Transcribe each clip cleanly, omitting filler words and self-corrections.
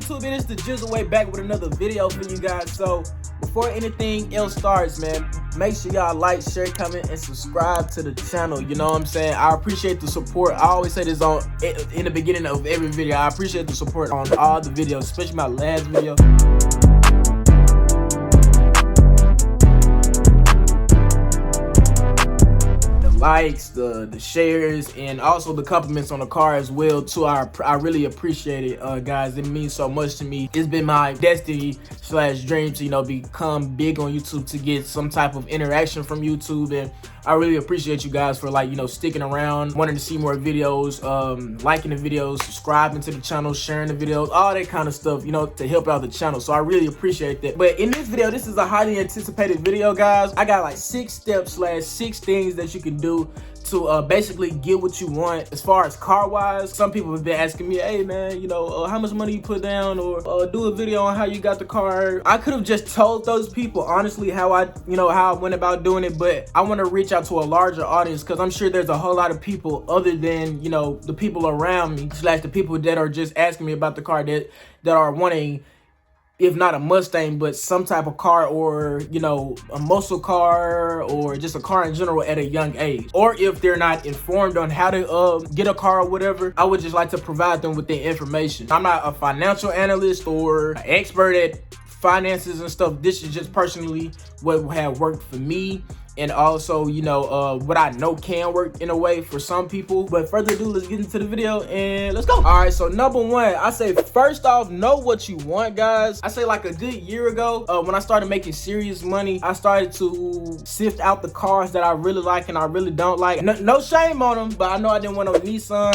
YouTube? It is the Jewlery back with another video for you guys. So before anything else starts, man, make sure y'all like, share, comment, and subscribe to the channel. You know what I'm saying? I appreciate the support. I always say this in the beginning of every video. I appreciate the support on all the videos, especially my last video. Likes, the shares, and also the compliments on the car as well too. I really appreciate it, guys. It means so much to me. It's been my destiny / dream to become big on YouTube, to get some type of interaction from YouTube, and I really appreciate you guys for sticking around, wanting to see more videos, liking the videos, subscribing to the channel, sharing the videos, all that kind of stuff, to help out the channel. So I really appreciate that. But in this video, this is a highly anticipated video, guys. I got like 6 steps / 6 things that you can do to basically get what you want as far as car wise. Some people have been asking me, hey man, how much money you put down, or do a video on how you got the car. I could have just told those people honestly how I went about doing it, but I want to reach out to a larger audience, because I'm sure there's a whole lot of people other than the people around me / the people that are just asking me about the car, that are wanting, if not a Mustang, but some type of car, or a muscle car, or just a car in general at a young age. Or if they're not informed on how to get a car or whatever, I would just like to provide them with the information. I'm not a financial analyst or an expert at finances and stuff. This is just personally what have worked for me, and also what I know can work in a way for some people. But further ado, let's get into the video and let's go. All right, so number one, I say first off, know what you want, guys. I say like a good year ago, when I started making serious money, I started to sift out the cars that I really like and I really don't like. No shame on them, but I know I didn't want a Nissan,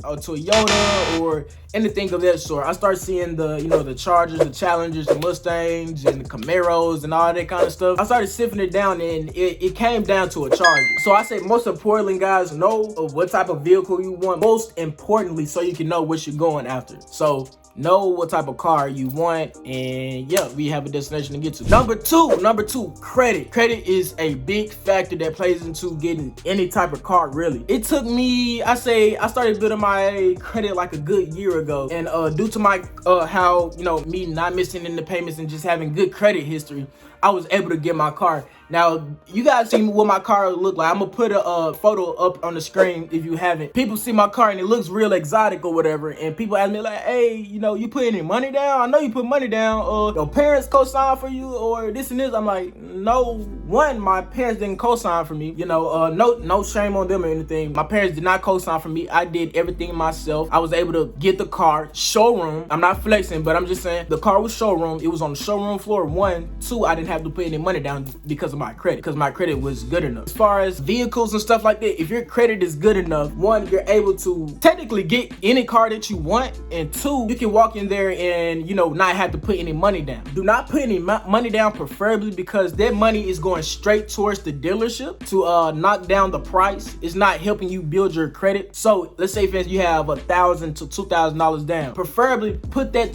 a Toyota, or anything of that sort. I started seeing the Chargers, the Challengers, the Mustangs, and the Camaros, and all that kind of stuff. I started sifting it down, and it came down to a Charger. So I say most importantly, guys, know what type of vehicle you want. Most importantly, so you can know what you're going after. So know what type of car you want, and yeah, we have a destination to get to. Number two, credit. Credit is a big factor that plays into getting any type of car, really. It took me, I say, I started building my credit like a good year ago, and due to my how me not missing in the payments and just having good credit history, I was able to get my car. Now, you guys see what my car look like. I'm gonna put a photo up on the screen if you haven't. People see my car and it looks real exotic or whatever, and people ask me like, hey, you put any money down? I know you put money down. Your parents co-sign for you, or this and this. I'm like, no, one, my parents didn't co-sign for me. No shame on them or anything. My parents did not co-sign for me. I did everything myself. I was able to get the car showroom. I'm not flexing, but I'm just saying the car was showroom. It was on the showroom floor. 1, 2, I didn't have to put any money down because of my credit, because my credit was good enough. As far as vehicles and stuff like that, if your credit is good enough, 1, you're able to technically get any car that you want, and 2, you can walk in there and not have to put any money down. Do not put any money down, preferably, because that money is going straight towards the dealership to knock down the price. It's not helping you build your credit. So let's say, for instance, you have $1,000 to $2,000 down. Preferably put that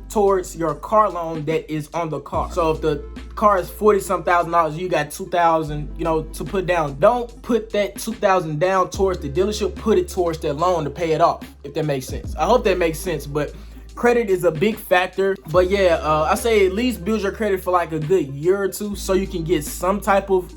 towards your car loan that is on the car. So if the car is $40-some thousand, you got $2,000 to put down. Don't put that $2,000 down towards the dealership. Put it towards that loan to pay it off, if that makes sense. I hope that makes sense. But credit is a big factor. But yeah, I say at least build your credit for like a good year or 2, so you can get some type of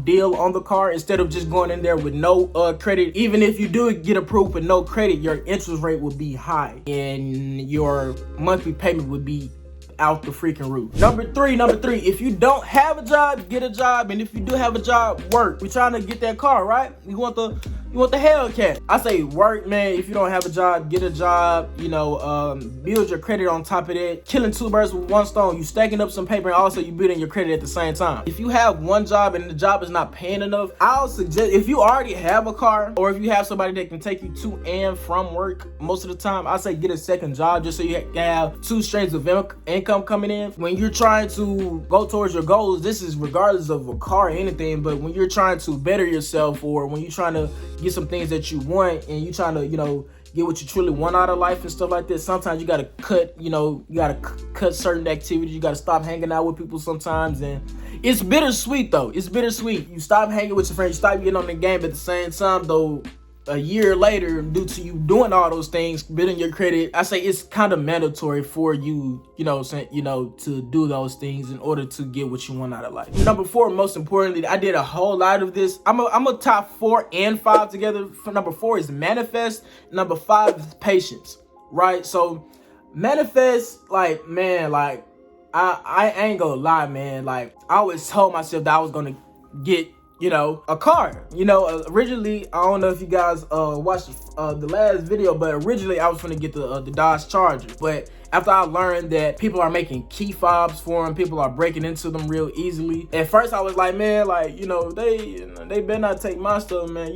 deal on the car, instead of just going in there with no credit. Even if you do get approved with no credit, your interest rate would be high and your monthly payment would be out the freaking roof. Number three, if you don't have a job, get a job. And if you do have a job, work. We're trying to get that car, right? You want the Hellcat. I say work, man. If you don't have a job, get a job. Build your credit on top of that. Killing 2 birds with 1 stone. You stacking up some paper, and also you building your credit at the same time. If you have one job and the job is not paying enough, I'll suggest, if you already have a car, or if you have somebody that can take you to and from work most of the time, I say get a second job, just so you can have 2 streams of income coming in. When you're trying to go towards your goals, this is regardless of a car or anything, but when you're trying to better yourself, or when you're trying to get some things that you want, and you trying to get what you truly want out of life and stuff like this, sometimes you gotta cut certain activities. You gotta stop hanging out with people sometimes, and it's bittersweet though. It's bittersweet. You stop hanging with your friends, you stop getting on the game, at the same time though, a year later, due to you doing all those things, building your credit, I say it's kind of mandatory for you, to do those things in order to get what you want out of life. Number 4, most importantly, I did a whole lot of this. I'm a top 4 and 5 together. For number 4 is manifest. Number 5 is patience, right? So manifest, like, man, like, I ain't gonna lie, man. Like, I always told myself that I was gonna get, a car. Originally, I don't know if you guys watched the last video, but originally I was gonna get the Dodge Charger. But after I learned that people are making key fobs for them, people are breaking into them real easily. At first, I was like, man, like, they better not take my stuff, man.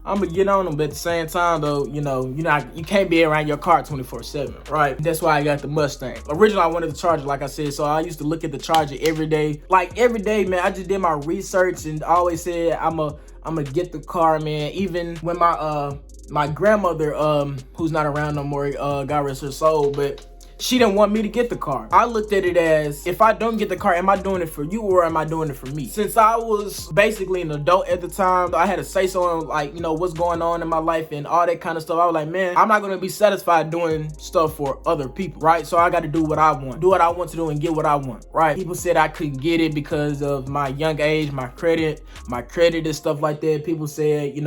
I'm gonna get on them, but at the same time, though, you can't be around your car 24/7, right? That's why I got the Mustang. Originally, I wanted the Charger, like I said, so I used to look at the Charger every day. Like, every day, man, I just did my research and I always said I'm gonna get the car, man. Even when my grandmother, who's not around no more, God rest her soul, but she didn't want me to get the car. I looked at it as, if I don't get the car, am I doing it for you or am I doing it for me? Since I was basically an adult at the time, I had to say so on, like, what's going on in my life and all that kind of stuff. I was like, man, I'm not gonna be satisfied doing stuff for other people, right? So I got to do what I want to do and get what I want, right? People said I couldn't get it because of my young age, my credit and stuff like that. People said,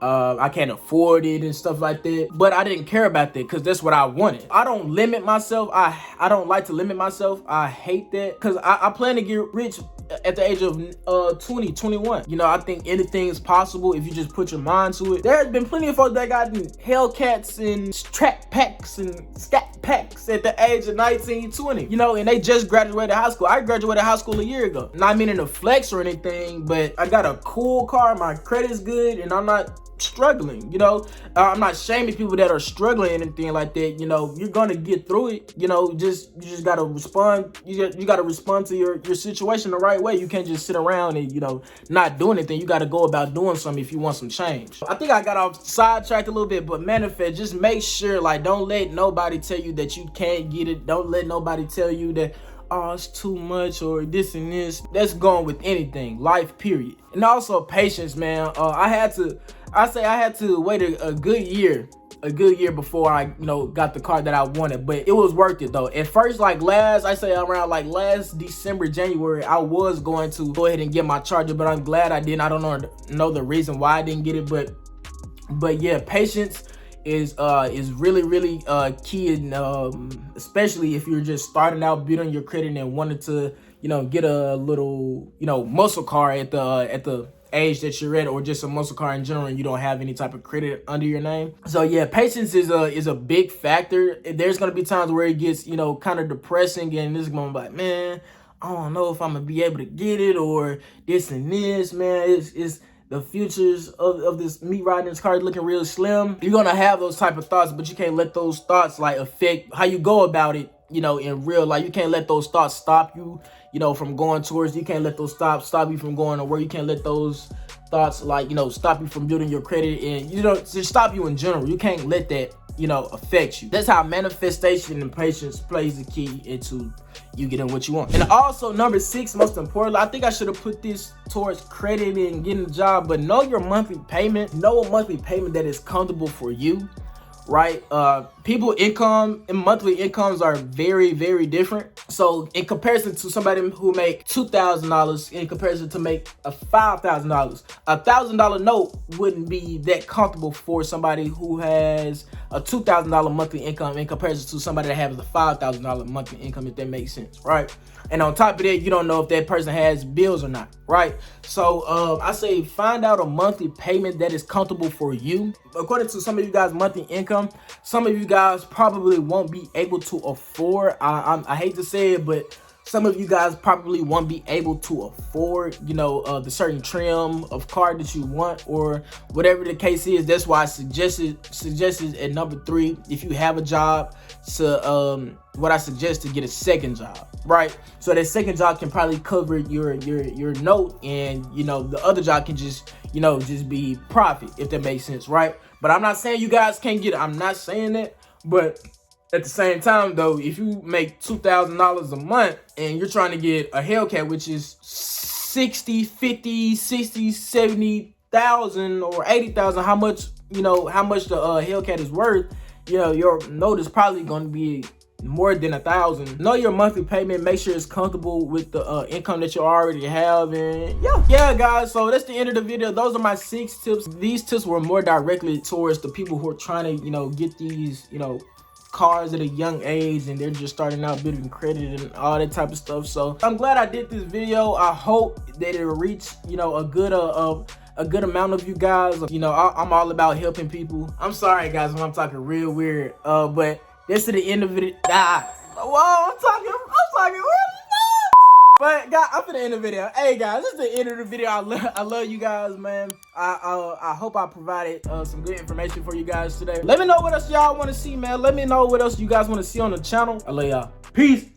I can't afford it and stuff like that. But I didn't care about that because that's what I wanted. I don't limit myself. I don't like to limit myself. I hate that because I plan to get rich at the age of 20, 21. I think anything is possible if you just put your mind to it. There's been plenty of folks that got Hellcats and Track Packs and Scat Packs at the age of 19, 20, and they just graduated high school. I graduated high school a year ago. Not meaning to flex or anything, but I got a cool car, my credit's good, and I'm not struggling. I'm not shaming people that are struggling and anything like that. You're gonna get through it. You just gotta respond. You gotta respond to your situation the right way. You can't just sit around and not do anything. You gotta go about doing something if you want some change. I think I got off sidetracked a little bit, but manifest, just make sure, like, don't let nobody tell you that you can't get it. Don't let nobody tell you that, oh, it's too much or this and this. That's going with anything, life, period. And also patience, man. I had to wait a good year before I, got the car that I wanted, but it was worth it though. At first, around last December, January, I was going to go ahead and get my Charger, but I'm glad I didn't. I don't know the reason why I didn't get it, but yeah, patience is really, really key, and especially if you're just starting out building your credit and wanted to, get a little, muscle car at the age that you're at, or just a muscle car in general, and you don't have any type of credit under your name. So yeah, patience is a big factor. There's gonna be times where it gets, kind of depressing, and this is gonna be like, man, I don't know if I'm gonna be able to get it, or this and this, man. It's the futures of this me riding this car looking real slim. You're gonna have those type of thoughts, but you can't let those thoughts affect how you go about it, in real life. You can't let those thoughts stop you, from going towards. You can't let those stop you from going to work. You can't let those thoughts stop you from building your credit, and just stop you in general. You can't let that affect you. That's how manifestation and patience plays the key into you getting what you want. And also, number 6, most importantly, I think I should have put this towards credit and getting a job, but know your monthly payment. Know a monthly payment that is comfortable for you, right? People income and monthly incomes are very, very different. So in comparison to somebody who make $2,000, in comparison to make a $5,000, a $1,000 note wouldn't be that comfortable for somebody who has a $2,000 monthly income in comparison to somebody that has a $5,000 monthly income, if that makes sense, right? And on top of that, you don't know if that person has bills or not, right? So I say find out a monthly payment that is comfortable for you. According to some of you guys' monthly income, some of you guys probably won't be able to afford, I hate to say it, but some of you guys probably won't be able to afford, the certain trim of car that you want, or whatever the case is. That's why I suggested at number 3, if you have a job, to what I suggest to get a second job, right? So that second job can probably cover your note, and the other job can just be profit, if that makes sense, right? But I'm not saying you guys can't get it. I'm not saying that, but at the same time, though, if you make $2,000 a month and you're trying to get a Hellcat, which is 60, 50, 60, 70, $70,000 or $80,000, how much, you know, how much the Hellcat is worth, you know, your note is probably going to be more than $1,000. Know your monthly payment. Make sure it's comfortable with the income that you already have. And yeah guys, so that's the end of the video. Those are my 6 tips. These tips were more directly towards the people who are trying to, you know, get these, you know, cars at a young age, and they're just starting out building credit and all that type of stuff. So I'm glad I did this video. I hope that it'll reach, you know, a good amount of you guys. You know, I'm all about helping people. I'm sorry guys when I'm talking real weird, but this is the end of it. Whoa, I'm talking weird. But guys, I'm finna end the video. Hey guys, this is the end of the video. I love you guys, man. I hope I provided some good information for you guys today. Let me know what else y'all want to see, man. Let me know what else you guys want to see on the channel. I love y'all. Peace.